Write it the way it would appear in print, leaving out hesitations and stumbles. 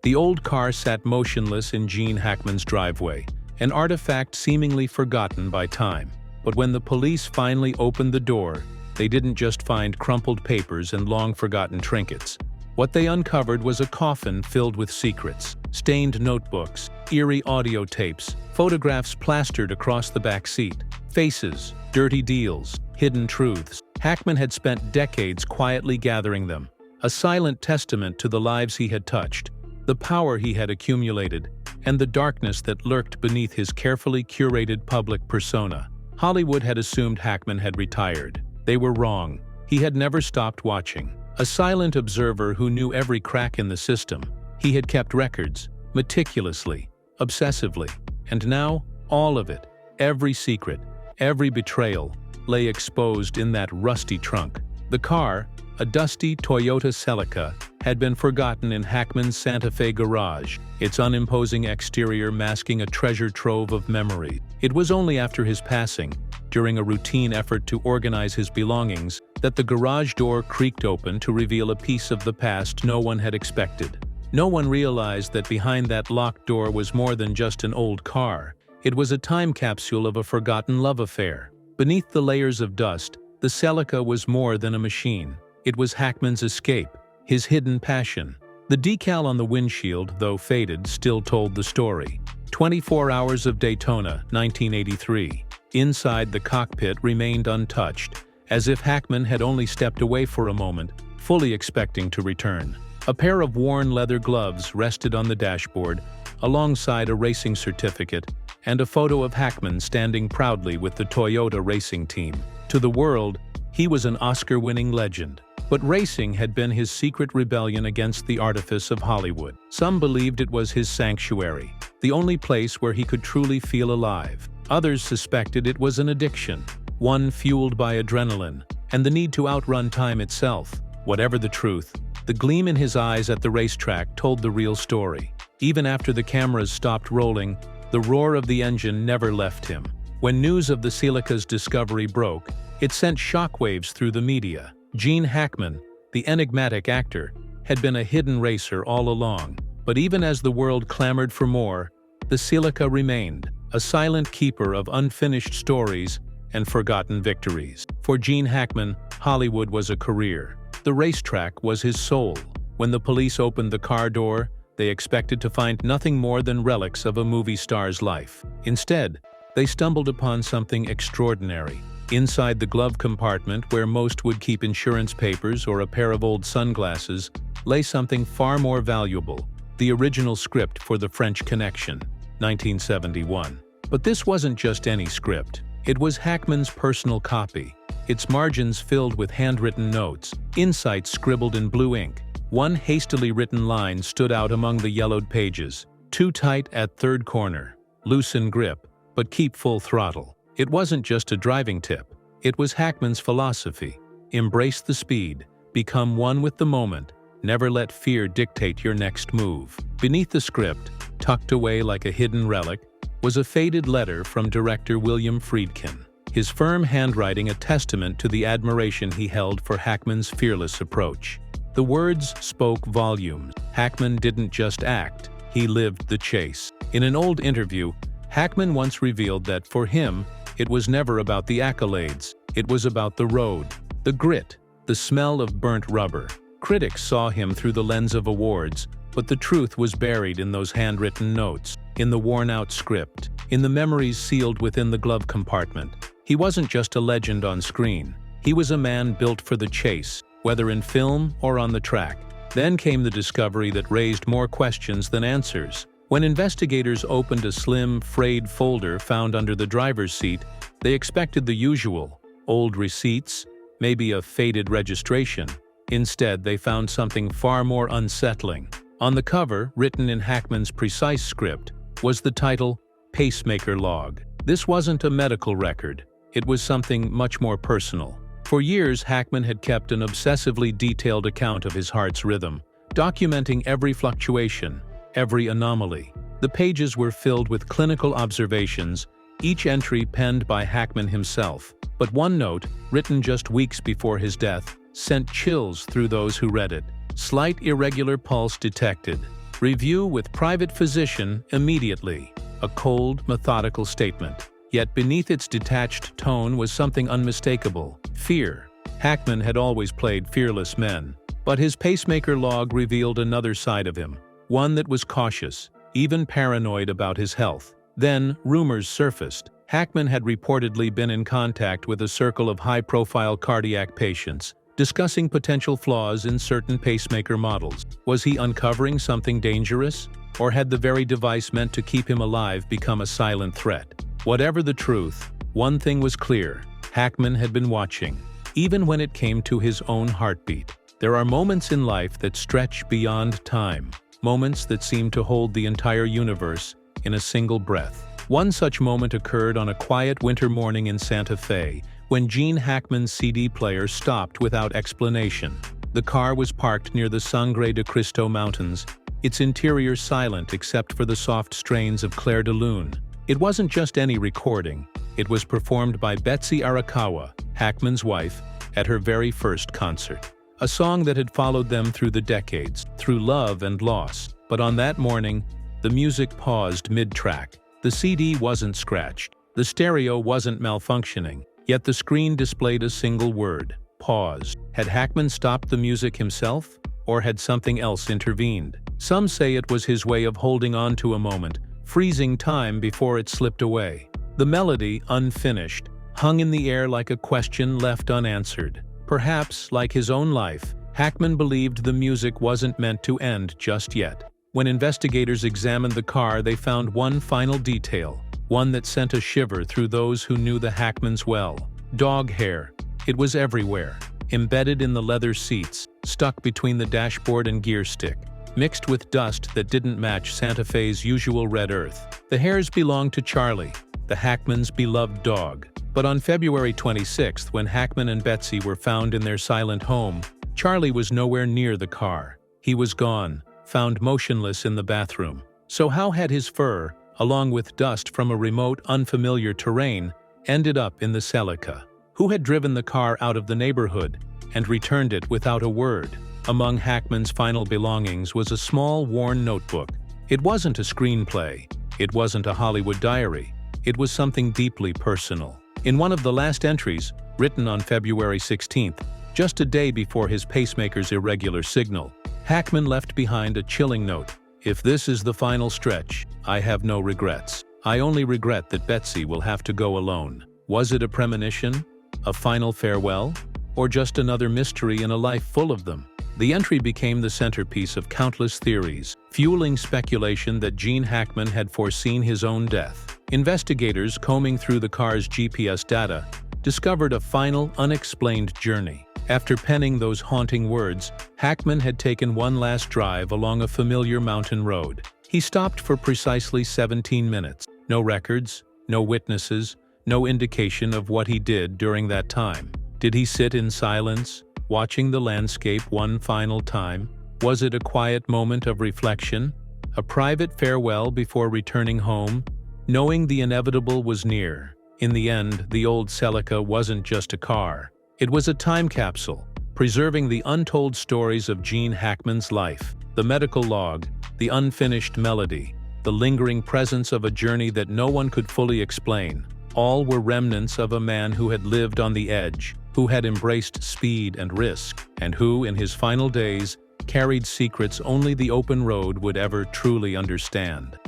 The old car sat motionless in Gene Hackman's driveway, an artifact seemingly forgotten by time. But when the police finally opened the door, they didn't just find crumpled papers and long-forgotten trinkets. What they uncovered was a coffin filled with secrets, stained notebooks, eerie audio tapes, photographs plastered across the back seat, faces, dirty deals, hidden truths. Hackman had spent decades quietly gathering them, a silent testament to the lives he had touched, the power he had accumulated, and the darkness that lurked beneath his carefully curated public persona. Hollywood had assumed Hackman had retired. They were wrong. He had never stopped watching. A silent observer who knew every crack in the system. He had kept records, meticulously, obsessively, and now, all of it, every secret, every betrayal, lay exposed in that rusty trunk. The car, a dusty Toyota Celica, had been forgotten in Hackman's Santa Fe garage, its unimposing exterior masking a treasure trove of memory. It was only after his passing, during a routine effort to organize his belongings, that the garage door creaked open to reveal a piece of the past no one had expected. No one realized that behind that locked door was more than just an old car. It was a time capsule of a forgotten love affair. Beneath the layers of dust, the Celica was more than a machine. It was Hackman's escape, his hidden passion. The decal on the windshield, though faded, still told the story. 24 Hours of Daytona, 1983. Inside, the cockpit remained untouched, as if Hackman had only stepped away for a moment, fully expecting to return. A pair of worn leather gloves rested on the dashboard, alongside a racing certificate, and a photo of Hackman standing proudly with the Toyota racing team. To the world, he was an Oscar-winning legend. But racing had been his secret rebellion against the artifice of Hollywood. Some believed it was his sanctuary, the only place where he could truly feel alive. Others suspected it was an addiction, one fueled by adrenaline, and the need to outrun time itself. Whatever the truth, the gleam in his eyes at the racetrack told the real story. Even after the cameras stopped rolling, the roar of the engine never left him. When news of the Celica's discovery broke, it sent shockwaves through the media. Gene Hackman, the enigmatic actor, had been a hidden racer all along. But even as the world clamored for more, the Celica remained, a silent keeper of unfinished stories and forgotten victories. For Gene Hackman, Hollywood was a career. The racetrack was his soul. When the police opened the car door, they expected to find nothing more than relics of a movie star's life. Instead, they stumbled upon something extraordinary. Inside the glove compartment, where most would keep insurance papers or a pair of old sunglasses, lay something far more valuable: the original script for The French Connection, 1971. But this wasn't just any script. It was Hackman's personal copy, its margins filled with handwritten notes, insights scribbled in blue ink. One hastily written line stood out among the yellowed pages: "Too tight at third corner. Loosen grip, but keep full throttle." It wasn't just a driving tip. It was Hackman's philosophy. Embrace the speed, become one with the moment, never let fear dictate your next move. Beneath the script, tucked away like a hidden relic, was a faded letter from director William Friedkin, his firm handwriting a testament to the admiration he held for Hackman's fearless approach. The words spoke volumes. Hackman didn't just act, he lived the chase. In an old interview, Hackman once revealed that for him, it was never about the accolades. It was about the road, the grit, the smell of burnt rubber. Critics saw him through the lens of awards, but the truth was buried in those handwritten notes, in the worn-out script, in the memories sealed within the glove compartment. He wasn't just a legend on screen. He was a man built for the chase, whether in film or on the track. Then came the discovery that raised more questions than answers. When investigators opened a slim, frayed folder found under the driver's seat, they expected the usual: old receipts, maybe a faded registration. Instead, they found something far more unsettling. On the cover, written in Hackman's precise script, was the title, "Pacemaker Log." This wasn't a medical record. It was something much more personal. For years, Hackman had kept an obsessively detailed account of his heart's rhythm, documenting every fluctuation, every anomaly. The pages were filled with clinical observations, each entry penned by Hackman himself. But one note, written just weeks before his death, sent chills through those who read it. Slight irregular pulse detected. Review with private physician immediately. A cold, methodical statement. Yet beneath its detached tone was something unmistakable: fear. Hackman had always played fearless men, but his pacemaker log revealed another side of him, one that was cautious, even paranoid about his health. Then, rumors surfaced. Hackman had reportedly been in contact with a circle of high-profile cardiac patients, discussing potential flaws in certain pacemaker models. Was he uncovering something dangerous? Or had the very device meant to keep him alive become a silent threat? Whatever the truth, one thing was clear: Hackman had been watching, even when it came to his own heartbeat. There are moments in life that stretch beyond time, moments that seem to hold the entire universe in a single breath. One such moment occurred on a quiet winter morning in Santa Fe, when Gene Hackman's CD player stopped without explanation. The car was parked near the Sangre de Cristo Mountains, its interior silent except for the soft strains of Clair de Lune. It wasn't just any recording, it was performed by Betsy Arakawa, Hackman's wife, at her very first concert. A song that had followed them through the decades, through love and loss. But on that morning, the music paused mid-track. The CD wasn't scratched, the stereo wasn't malfunctioning, yet the screen displayed a single word: pause. Had Hackman stopped the music himself, or had something else intervened? Some say it was his way of holding on to a moment, freezing time before it slipped away. The melody, unfinished, hung in the air like a question left unanswered. Perhaps, like his own life, Hackman believed the music wasn't meant to end just yet. When investigators examined the car, they found one final detail, one that sent a shiver through those who knew the Hackmans well. Dog hair. It was everywhere, embedded in the leather seats, stuck between the dashboard and gear stick, mixed with dust that didn't match Santa Fe's usual red earth. The hairs belonged to Charlie, the Hackmans' beloved dog. But on February 26th, when Hackman and Betsy were found in their silent home, Charlie was nowhere near the car. He was gone, found motionless in the bathroom. So how had his fur, along with dust from a remote, unfamiliar terrain, ended up in the Celica? Who had driven the car out of the neighborhood and returned it without a word? Among Hackman's final belongings was a small, worn notebook. It wasn't a screenplay. It wasn't a Hollywood diary. It was something deeply personal. In one of the last entries, written on February 16th, just a day before his pacemaker's irregular signal, Hackman left behind a chilling note: "If this is the final stretch, I have no regrets. I only regret that Betsy will have to go alone." Was it a premonition? A final farewell? Or just another mystery in a life full of them? The entry became the centerpiece of countless theories, fueling speculation that Gene Hackman had foreseen his own death. Investigators, combing through the car's GPS data, discovered a final, unexplained journey. After penning those haunting words, Hackman had taken one last drive along a familiar mountain road. He stopped for precisely 17 minutes. No records, no witnesses, no indication of what he did during that time. Did he sit in silence, watching the landscape one final time? Was it a quiet moment of reflection? A private farewell before returning home, knowing the inevitable was near? In the end, the old Celica wasn't just a car. It was a time capsule, preserving the untold stories of Gene Hackman's life. The medical log, the unfinished melody, the lingering presence of a journey that no one could fully explain. All were remnants of a man who had lived on the edge, who had embraced speed and risk, and who, in his final days, carried secrets only the open road would ever truly understand.